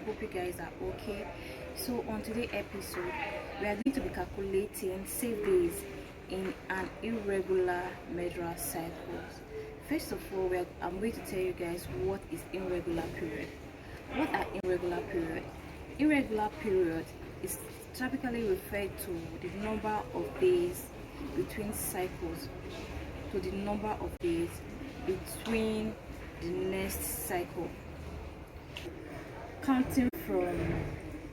hope you guys are okay. So on today's episode, we are going to be calculating safe days in an irregular menstrual cycle. First of all, I'm going to tell you guys what is irregular period. What are irregular period? Irregular period is typically referred to the number of days between cycles, to the number of days between the next cycle, counting from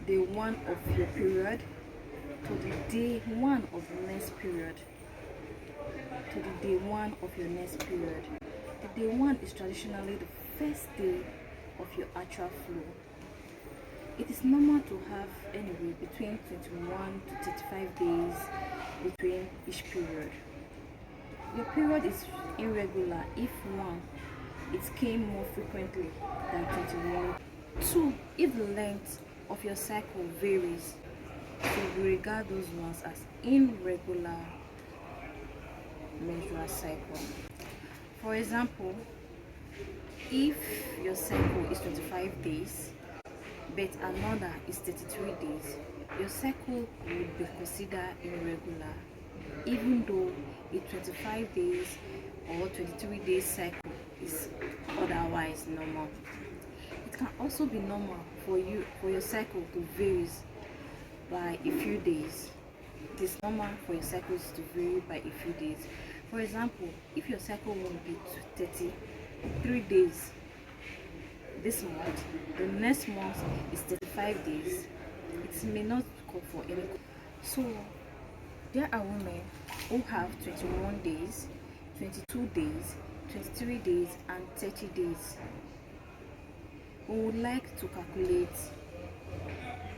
day one of your period to the day one of the next period, to the day one of your next period. The day one is traditionally the first day of your actual flow. It is normal to have anyway between 21 to 35 days between each period. Your period is irregular if 1, it came more frequently than 21. 2, if the length of your cycle varies, so we regard those ones as irregular menstrual cycle. For example, if your cycle is 25 days but another is 33 days, your cycle would be considered irregular, even though a 25 days or 23 days cycle is otherwise normal. It can also be normal for your cycle to vary by a few days. It is normal for your cycles to vary by a few days. For example, if your cycle will be 33 days this month, the next month is 35 days, it may not call for any. So there are women who have 21 days, 22 days, 23 days and 30 days. We would like to calculate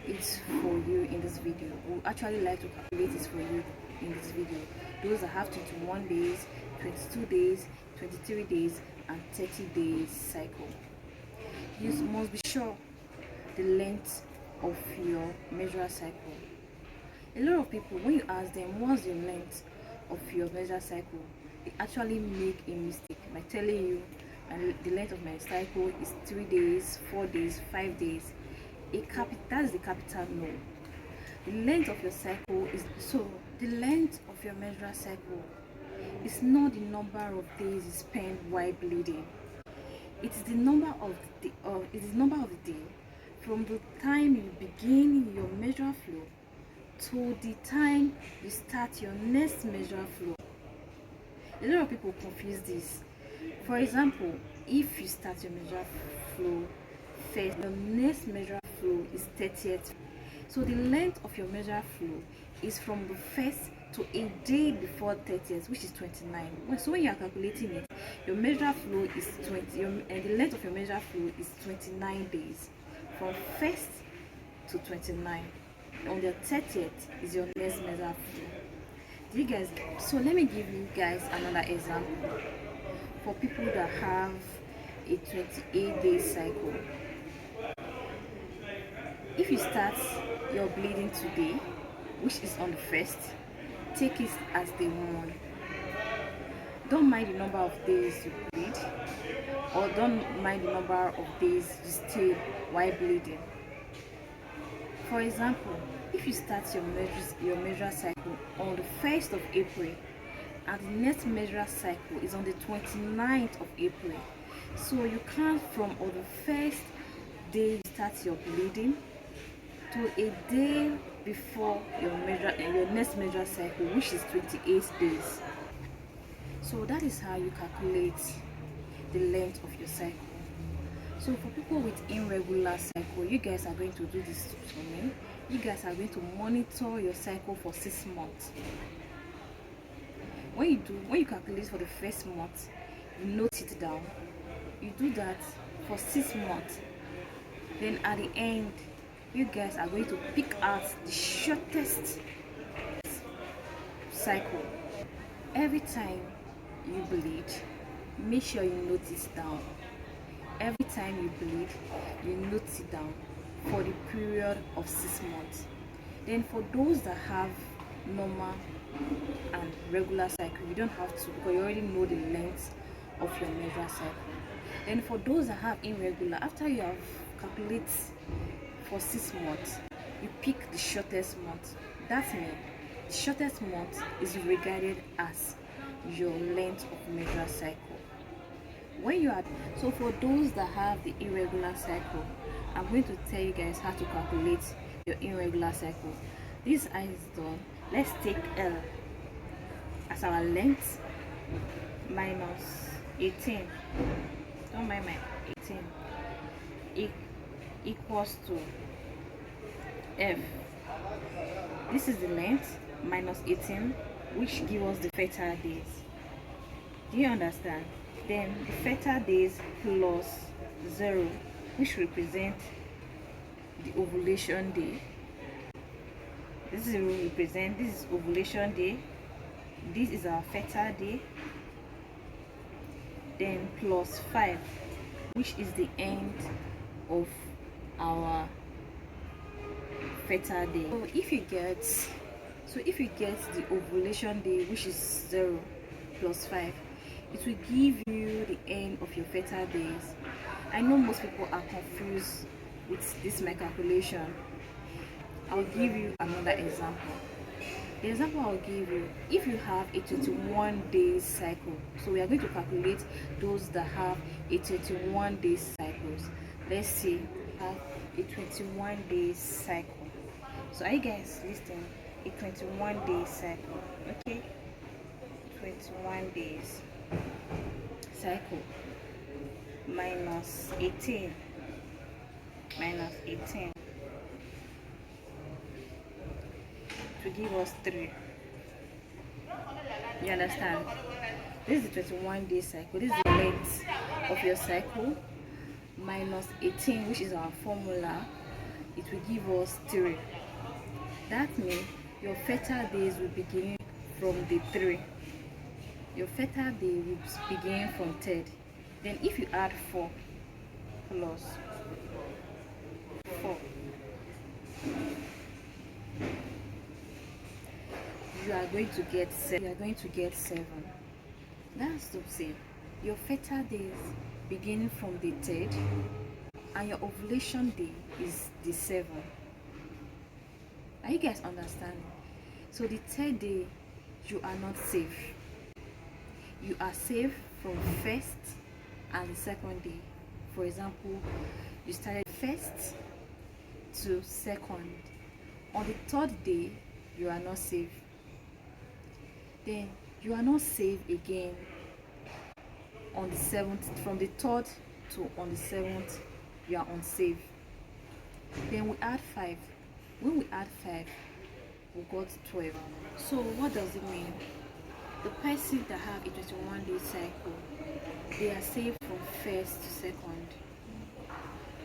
it for you in this video. We would actually like to calculate it for you in this video. Those that have 21 days, 22 days, 23 days and 30 days cycle. You must be sure the length of your menstrual cycle. A lot of people, when you ask them what's the length of your menstrual cycle, they actually make a mistake by telling you and the length of my cycle is 3 days, 4 days, 5 days. That is the capital no. The length of your cycle is the length of your menstrual cycle is not the number of days you spend while bleeding. It is the number of the day from the time you begin your menstrual flow to the time you start your next menstrual flow. A lot of people confuse this. For example, if you start your menstrual flow first, the next menstrual flow is 30th. So the length of your menstrual flow is from the first to a day before 30th, which is 29. So when you are calculating it, your menstrual flow is 20, and the length of your menstrual flow is 29 days, from 1st to 29. On the 30th is your next menstrual flow. Do you guys? So let me give you guys another example for people that have a 28-day cycle. If you start your bleeding today, which is on the 1st, take it as day 1. Don't mind the number of days you bleed, or don't mind the number of days you stay while bleeding. For example, if you start your menstrual cycle on the 1st of April and the next menstrual cycle is on the 29th of April, so you count from on the 1st day you start your bleeding to a day before your next menstrual cycle, which is 28 days. So that is how you calculate the length of your cycle. So for people with irregular cycle, you guys are going to do this for me. You guys are going to monitor your cycle for 6 months. When you calculate for the first month, you note it down. You do that for 6 months. Then at the end, you guys are going to pick out the shortest cycle. Every time you bleed, make sure you note it down. Every time you bleed, you note it down for the period of 6 months. Then for those that have normal and regular cycle, you don't have to, because you already know the length of your menstrual cycle. Then for those that have irregular, after you have calculated for 6 months, you pick the shortest month. That means the shortest month is regarded as your length of menstrual cycle. When you are so for those that have the irregular cycle, I'm going to tell you guys how to calculate your irregular cycle. This is done. Let's take L as our length minus 18. Don't mind my 18 equals to F. This is the length minus 18, which gives us the fertile days. Do you understand? Then the fertile days plus 0, which represent the ovulation day. This is ovulation day. This is our fertile day. Then plus 5, which is the end of our fertile day. So if you get the ovulation day, which is 0 plus 5, it will give you the end of your fertile days. I know most people are confused with this my calculation. I'll give you another example. The example I'll give you, if you have a 21-day cycle, so we are going to calculate those that have a 21-day cycles. Let's see, have a 21-day cycle. So are you guys listening? A 21-day cycle, okay? 21 days cycle minus 18 to give us 3. You understand? This is the 21-day cycle. This is the length of your cycle minus 18, which is our formula. It will give us 3. That means your fertile days will begin from the 3. Your fertile day will begin from 3rd. Then if you add 4 plus 4, you are going to get 7. That's to say your fertile days begin from the 3rd and your ovulation day is the 7th. Are you guys understanding? So the 3rd day you are not safe. You are safe from 1st and the 2nd day. For example, you started 1st to 2nd. On the 3rd day you are not safe. Then you are not safe again on the 7th. From the 3rd to on the 7th you are unsafe. Then we add 5. When we add 5, we got 12. So what does it mean? The person that have a 21-day cycle, they are safe from 1st to 2nd.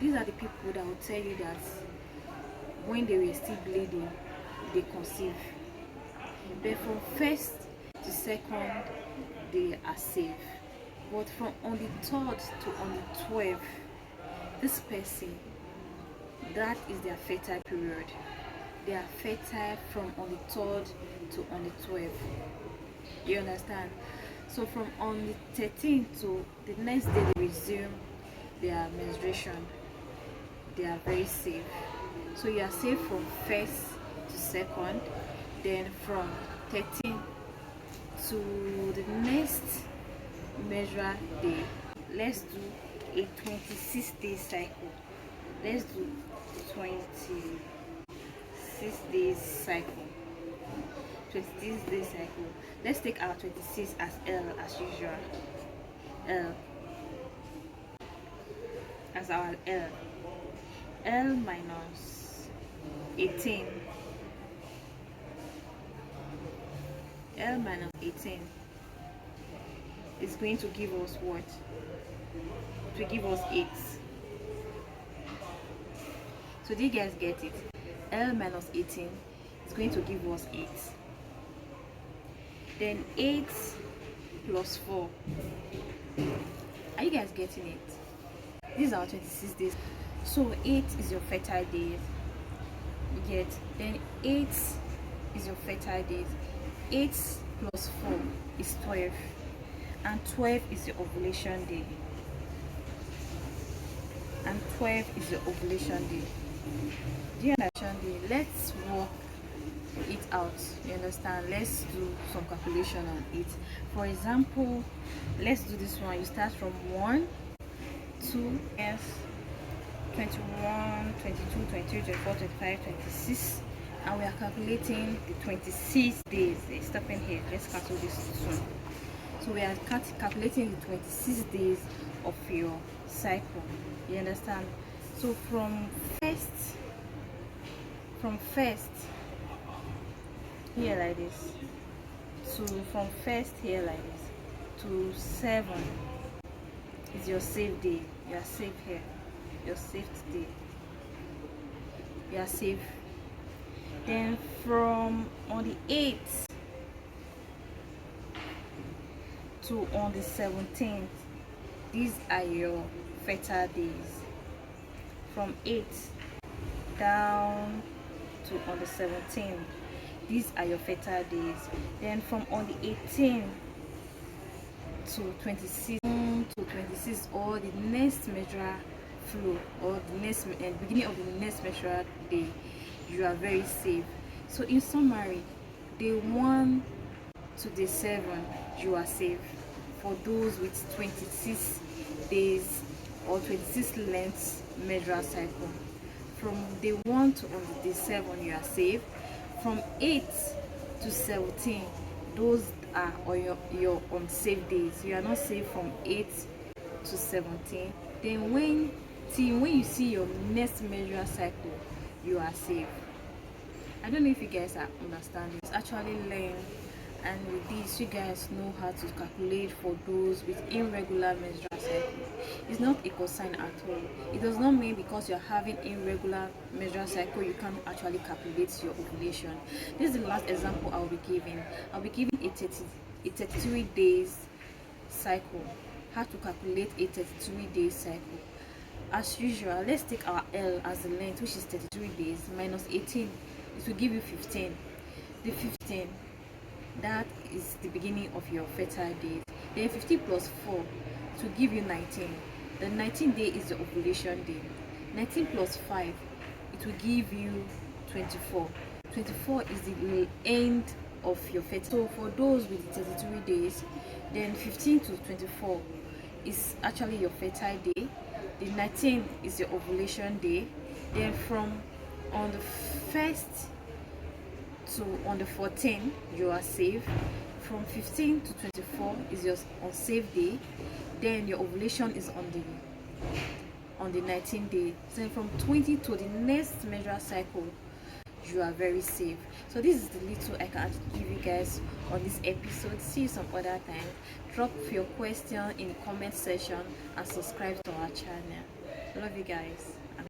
These are the people that will tell you that when they were still bleeding, they conceive. But from 1st to 2nd, they are safe. But from on the 3rd to on the 12th, this person, that is their fertile period. They are fertile from on the 3rd to on the 12th. You understand? So from on the 13th to the next day they resume their menstruation. They are very safe. So you are safe from 1st to 2nd. Then from 13th to the next menstrual day, let's do a 26-day cycle. Let's do 26 days cycle. 26 days cycle. Let's take our 26 as L as usual. L as our L. L minus 18. L minus 18 is going to give us what? It will give us 8. So do you guys get it? L minus 18 is going to give us 8. Then 8 plus 4. Are you guys getting it? These are 26 days. So 8 is your fertile days. You get? Then 8 is your fertile days. 8 plus 4 is 12. And 12 is your ovulation day. And 12 is your ovulation day. Do you understand it? Let's work it out. You understand? Let's do some calculation on it. For example, let's do this one. You start from 1, 2, yes, 21, 22, 23, 24, 25, 26, and we are calculating the 26 days. Stopping here. Let's cancel this soon. So we are calculating the 26 days of your cycle. You understand? So from first here like this to from first here like this to 7 is your safe day. You are safe here. Your safe day. You are safe. Then from on the 8th to on the 17th, these are your fertile days. From 8 down to on the 17th, these are your fertile days. Then from on the 18th to 26 or the next menstrual flow or the next beginning of the next menstrual day, you are very safe. So in summary, day 1 to day 7, you are safe. For those with 26 days or 26 lengths menstrual cycle, from day 1 to on day 7, you are safe. From 8 to 17, those are your unsafe days. You are not safe from 8 to 17. Then when you see your next menstrual cycle, you are safe. I don't know if you guys are understanding. It's actually learn, and with this you guys know how to calculate for those with irregular menstrual cycle. It's not a cosine at all. It does not mean because you're having irregular menstrual cycle you can't actually calculate your ovulation. This is the last example I'll be giving. I'll be giving a 33 days cycle. How to calculate a 33 days cycle. As usual, let's take our L as the length, which is 33 days minus 18. It will give you 15. The 15, that is the beginning of your fertile days. Then 50 plus 4 to give you 19. The 19th day is the ovulation day. 19 plus 5, it will give you 24. 24 is the end of your fertile. So for those with 33 days, then 15 to 24 is actually your fertile day. The 19th is your ovulation day. Then from on the 1st to on the 14th, you are safe. From 15 to 24 is your unsafe day. Then your ovulation is on the 19th day. Then from 20 to the next menstrual cycle, you are very safe. So this is the little I can give you guys on this episode. See you some other time. Drop your question in the comment section and subscribe to our channel. Love you guys.